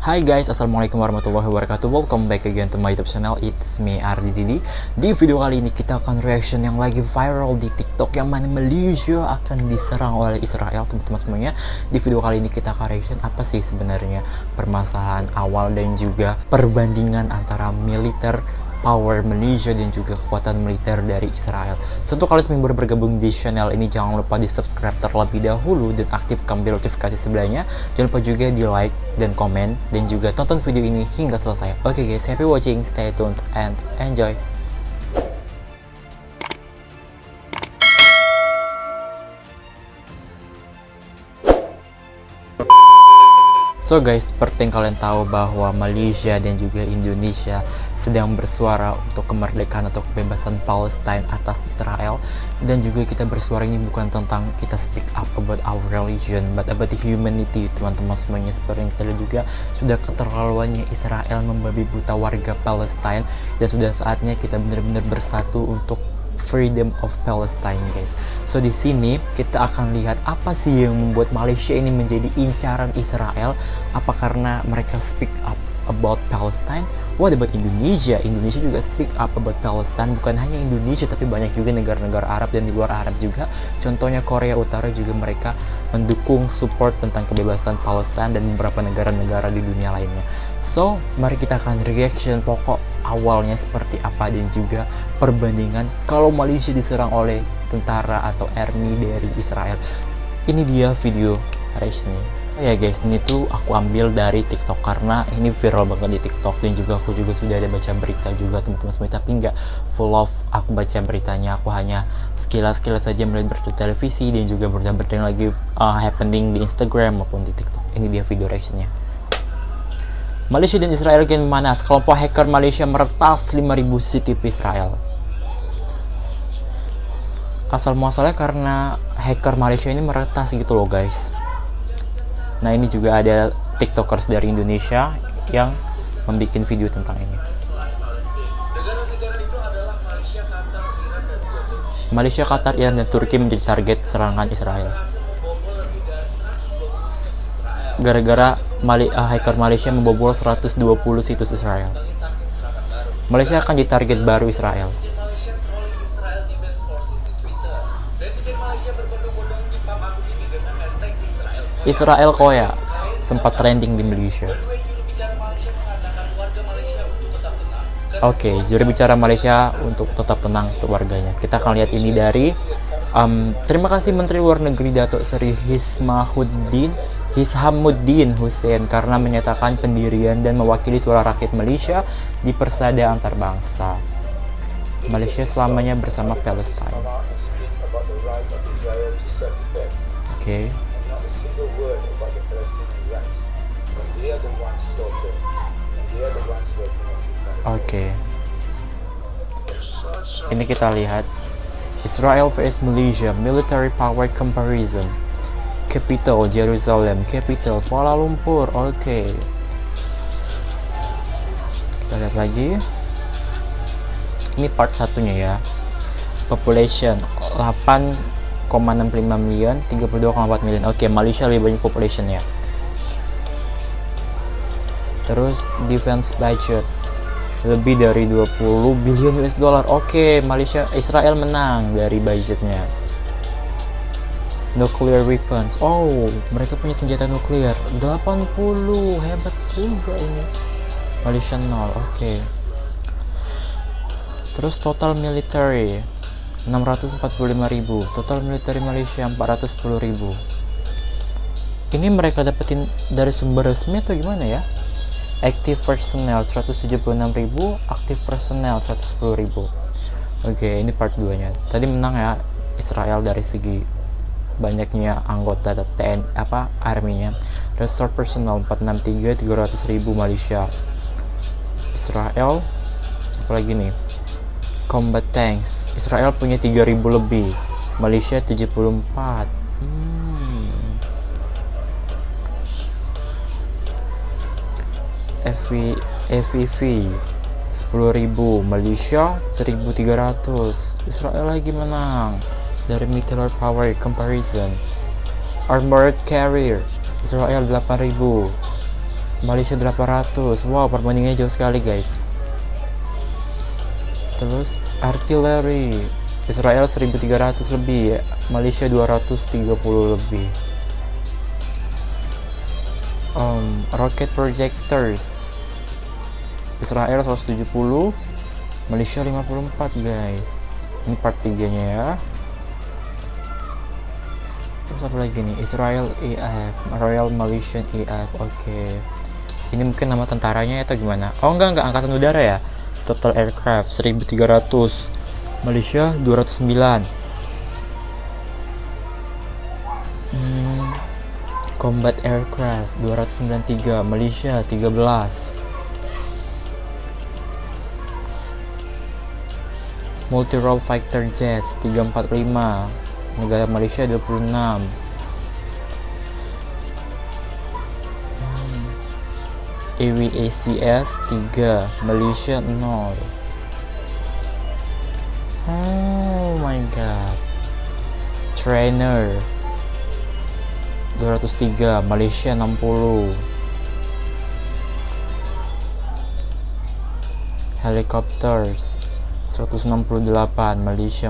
Hai guys, assalamualaikum warahmatullahi wabarakatuh. Welcome back again to my YouTube channel. It's me Ardi Didi. Di video kali ini kita akan reaction yang lagi viral di TikTok, yang mana Malaysia akan diserang oleh Israel, teman-teman semuanya. Di video kali ini kita akan reaction apa sih sebenarnya permasalahan awal dan juga perbandingan antara militer power Malaysia dan juga kekuatan militer dari Israel. So, untuk kalian yang baru bergabung di channel ini, jangan lupa di subscribe terlebih dahulu dan aktifkan bel notifikasi sebelahnya. Jangan lupa juga di like dan komen dan juga tonton video ini hingga selesai. Oke guys, happy watching, stay tuned and enjoy. So guys, seperti yang kalian tahu bahwa Malaysia dan juga Indonesia sedang bersuara untuk kemerdekaan atau kebebasan Palestina atas Israel. Dan juga kita bersuara ini bukan tentang kita speak up about our religion, but about the humanity, teman-teman semuanya. Seperti yang kita lihat juga, sudah keterlaluannya Israel membabi buta warga Palestina, dan sudah saatnya kita benar-benar bersatu untuk freedom of Palestine, guys. So di sini kita akan lihat apa sih yang membuat Malaysia ini menjadi incaran Israel. Apa karena mereka speak up about Palestine? What about Indonesia? Indonesia juga speak up about Palestine. Bukan hanya Indonesia, tapi banyak juga negara-negara Arab dan di luar Arab juga. Contohnya Korea Utara juga mereka mendukung support tentang kebebasan Palestina dan beberapa negara-negara di dunia lainnya. So, mari kita akan reaction pokok awalnya seperti apa dan juga perbandingan kalau Malaysia diserang oleh tentara atau army dari Israel. Ini dia video reactionnya. Ya guys, ini tuh aku ambil dari TikTok karena ini viral banget di TikTok, dan juga aku juga sudah ada baca berita juga teman-teman semua, tapi nggak full of aku baca beritanya. Aku hanya sekilas-sekilas saja melihat berita televisi dan juga berita-berita yang lagi happening di Instagram maupun di TikTok. Ini dia video reactionnya. Malaysia dan Israel kian memanas. Kelompok hacker Malaysia meretas 5.000 CCTV Israel. Asal muasalnya karena hacker Malaysia ini meretas gitu loh guys. Nah, ini juga ada tiktokers dari Indonesia yang membuat video tentang ini. Malaysia, Qatar, Iran, dan Turki menjadi target serangan Israel. Gara-gara hacker Malaysia membobol 120 situs Israel. Malaysia akan ditarget baru Israel. Israel Koya sempat trending di Malaysia. Oke, juru bicara Malaysia untuk tetap tenang untuk warganya. Kita akan lihat ini dari terima kasih Menteri Luar Negeri Datuk Seri Hishamuddin Hussein karena menyatakan pendirian dan mewakili suara rakyat Malaysia di persada antarbangsa. Malaysia selamanya bersama Palestina. Oke. Oke. Ini kita lihat Israel vs Malaysia military power comparison. Capital Jerusalem, capital Kuala Lumpur. Oke. Kita lihat lagi. Ini part satunya ya. Population 8,65 million, 32,4 million. Oke, Malaysia lebih banyak populationnya. Terus defense budget lebih dari 20 billion US dollar. Oke, Israel menang dari budgetnya. Nuclear weapons. Oh, mereka punya senjata nuklir 80. Hebat juga ini. Malaysia 0. Oke. Terus total military 645.000. Total military Malaysia 410.000. Ini mereka dapetin dari sumber resmi atau gimana ya? Active personnel 176.000, active personnel 110.000. Oke, ini part 2 nya. Tadi menang ya Israel dari segi banyaknya anggota TNI army-nya. Reserve personnel 463, 300.000 Malaysia. Israel apalagi nih? Combat tanks. Israel punya 3.000 lebih. Malaysia 74. FEV 10.000, Malaysia 1.300. Israel lagi menang dari military power comparison. Armored carrier Israel 8.000, Malaysia 800. Wow, perbandingannya jauh sekali guys. Terus artileri, Israel 1300 lebih, Malaysia 230 lebih. Rocket projectors, Israel 170, Malaysia 54 guys. Ini part 3 nya ya. Terus apa lagi nih? Israel AF, Royal Malaysian AF. Oke. Ini mungkin nama tentaranya atau gimana? Oh enggak, angkatan udara ya. Total aircraft 1300, Malaysia 209. Combat aircraft 293, Malaysia 13. Multi-role fighter jets 345, negara Malaysia 26. AWACS 3, Malaysia 0. Oh my god. Trainer 203, Malaysia 60. Helicopters 168, Malaysia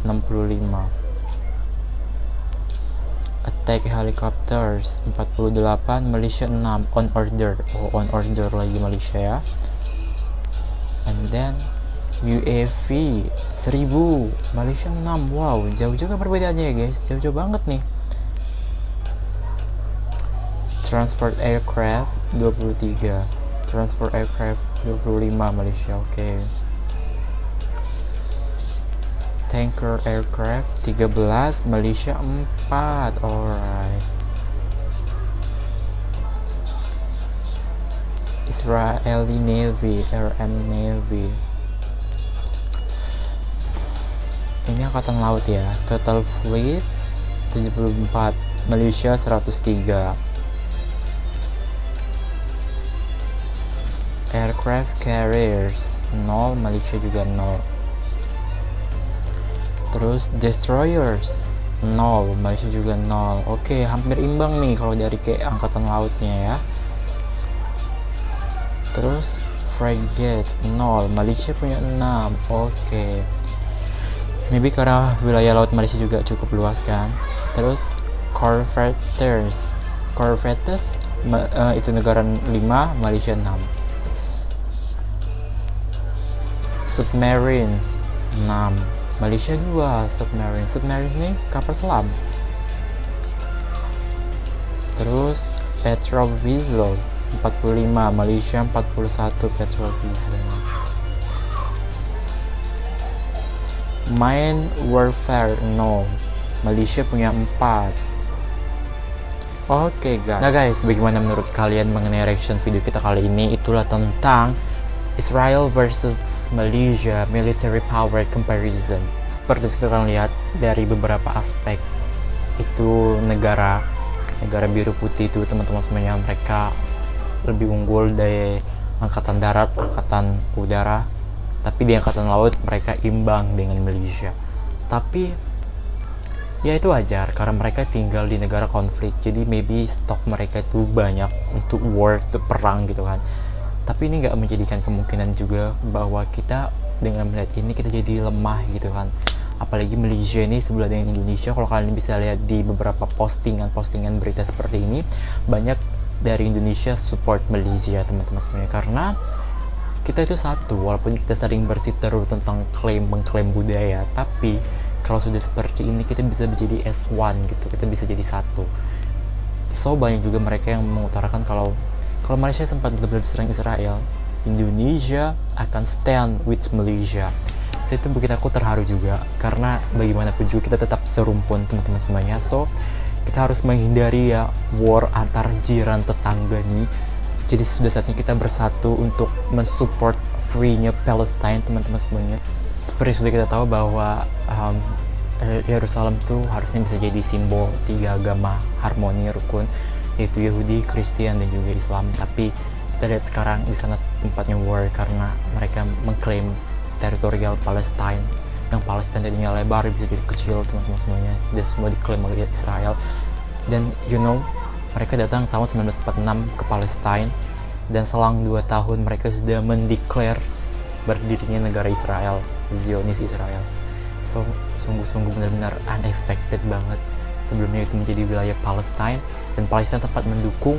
65. Attack helicopters 48, Malaysia 6. On order. Oh, on order lagi Malaysia ya. And then UAV 1000, Malaysia 6. Wow, jauh juga perbedaannya ya guys. Jauh-jauh banget nih. Transport aircraft 23, transport aircraft 25, Malaysia. Oke. Tanker aircraft 13, Malaysia 4. Alright. Israeli Navy, RM Navy. Ini angkatan laut ya. Total fleet 74, Malaysia 103. Aircraft carriers 0, Malaysia juga 0. Terus destroyers 0, Malaysia juga 0. Oke, hampir imbang nih kalau dari kayak angkatan lautnya ya. Terus frigate 0, Malaysia punya 6. Oke. Maybe karena wilayah laut Malaysia juga cukup luas kan. Terus corvettes itu negara 5, Malaysia 6. Submarines 6, Malaysia 2. Submarines nih kapal selam. Terus petrovisol 45, Malaysia 41 petrovisol. Mine warfare 0, Malaysia punya 4. Oke guys. Nah guys, bagaimana menurut kalian mengenai reaction video kita kali ini? Itulah tentang Israel versus Malaysia military power comparison. Seperti kita kan lihat dari beberapa aspek, itu negara biru putih itu teman-teman semuanya, mereka lebih unggul dari angkatan darat, angkatan udara. Tapi di angkatan laut mereka imbang dengan Malaysia. Tapi ya itu wajar karena mereka tinggal di negara konflik. Jadi maybe stok mereka itu banyak untuk war, untuk perang gitu kan. Tapi ini nggak menjadikan kemungkinan juga bahwa kita dengan melihat ini kita jadi lemah gitu kan. Apalagi Malaysia ini sebelah dengan Indonesia. Kalau kalian bisa lihat di beberapa postingan berita seperti ini, banyak dari Indonesia support Malaysia teman-teman semuanya, karena kita itu satu. Walaupun kita sering bersiteru tentang mengklaim budaya, tapi kalau sudah seperti ini kita bisa menjadi S1 gitu, kita bisa jadi satu. So banyak juga mereka yang mengutarakan kalau Malaysia sempat benar-benar diserang Israel, Indonesia akan stand with Malaysia. Itu bikin aku terharu juga, karena bagaimanapun juga kita tetap serumpun teman-teman semuanya. So kita harus menghindari ya war antar jiran tetangga nih. Jadi sudah saatnya kita bersatu untuk mensupport free-nya Palestine teman-teman semuanya. Seperti sudah kita tahu bahwa Yerusalem tuh harusnya bisa jadi simbol 3 agama harmoni rukun, yaitu Yahudi, Kristen, dan juga Islam. Tapi kita lihat sekarang di sana tempatnya war karena mereka mengklaim teritorial Palestine, yang Palestine tadinya lebar bisa jadi kecil teman-teman semuanya, dan semua diklaim oleh Israel. Dan mereka datang tahun 1946 ke Palestine Dan selang 2 tahun mereka sudah mendeklar berdirinya negara Israel, Zionis Israel. So, sungguh-sungguh benar-benar unexpected banget. Sebelumnya itu menjadi wilayah Palestina, dan Palestina sempat mendukung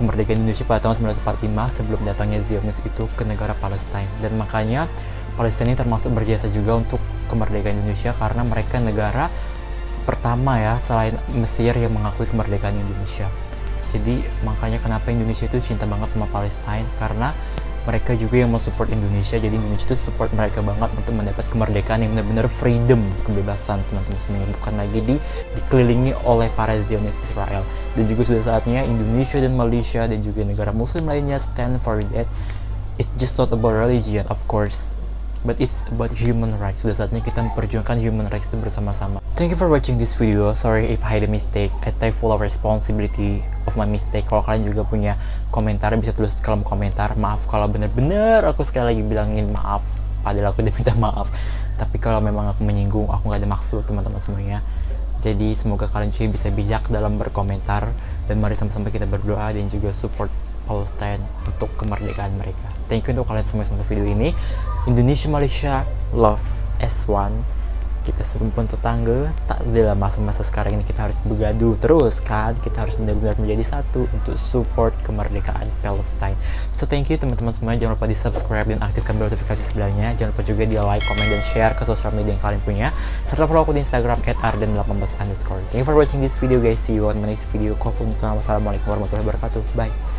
kemerdekaan Indonesia pada tahun 1945 sebelum datangnya Zionis itu ke negara Palestina. Dan makanya Palestina ini termasuk berjasa juga untuk kemerdekaan Indonesia karena mereka negara pertama ya selain Mesir yang mengakui kemerdekaan Indonesia. Jadi makanya kenapa Indonesia itu cinta banget sama Palestina, karena mereka juga yang mensupport Indonesia. Jadi Indonesia itu support mereka banget untuk mendapat kemerdekaan yang benar-benar freedom, kebebasan teman-teman semuanya, bukan lagi dikelilingi oleh para Zionis Israel. Dan juga sudah saatnya Indonesia dan Malaysia dan juga negara muslim lainnya stand for that. It's just not about religion of course, but it's about human rights. Sudah saatnya kita memperjuangkan human rights itu bersama-sama. Thank you for watching this video. Sorry if I had a mistake. I take full of responsibility of my mistake. Kalau kalian juga punya komentar bisa tulis di kolom komentar. Maaf kalau bener-bener aku sekali lagi bilangin maaf, padahal aku udah minta maaf. Tapi kalau memang aku menyinggung, aku gak ada maksud teman-teman semuanya. Jadi semoga kalian juga bisa bijak dalam berkomentar. Dan mari sama-sama kita berdoa dan juga support Palestine untuk kemerdekaan mereka. Thank you untuk kalian semua yang nonton video ini. Indonesia, Malaysia, love S1. Kita serumpun tetangga, tak dalam masa-masa sekarang ini kita harus bergaduh terus kan. Kita harus benar-benar menjadi satu untuk support kemerdekaan Palestine. So thank you teman-teman semua. Jangan lupa di subscribe dan aktifkan bel notifikasi sebelahnya. Jangan lupa juga di like, comment, dan share ke sosial media yang kalian punya. Serta follow aku di Instagram @arden18_. Thank you for watching this video guys. See you on my next video. Wassalamualaikum warahmatullahi wabarakatuh. Bye.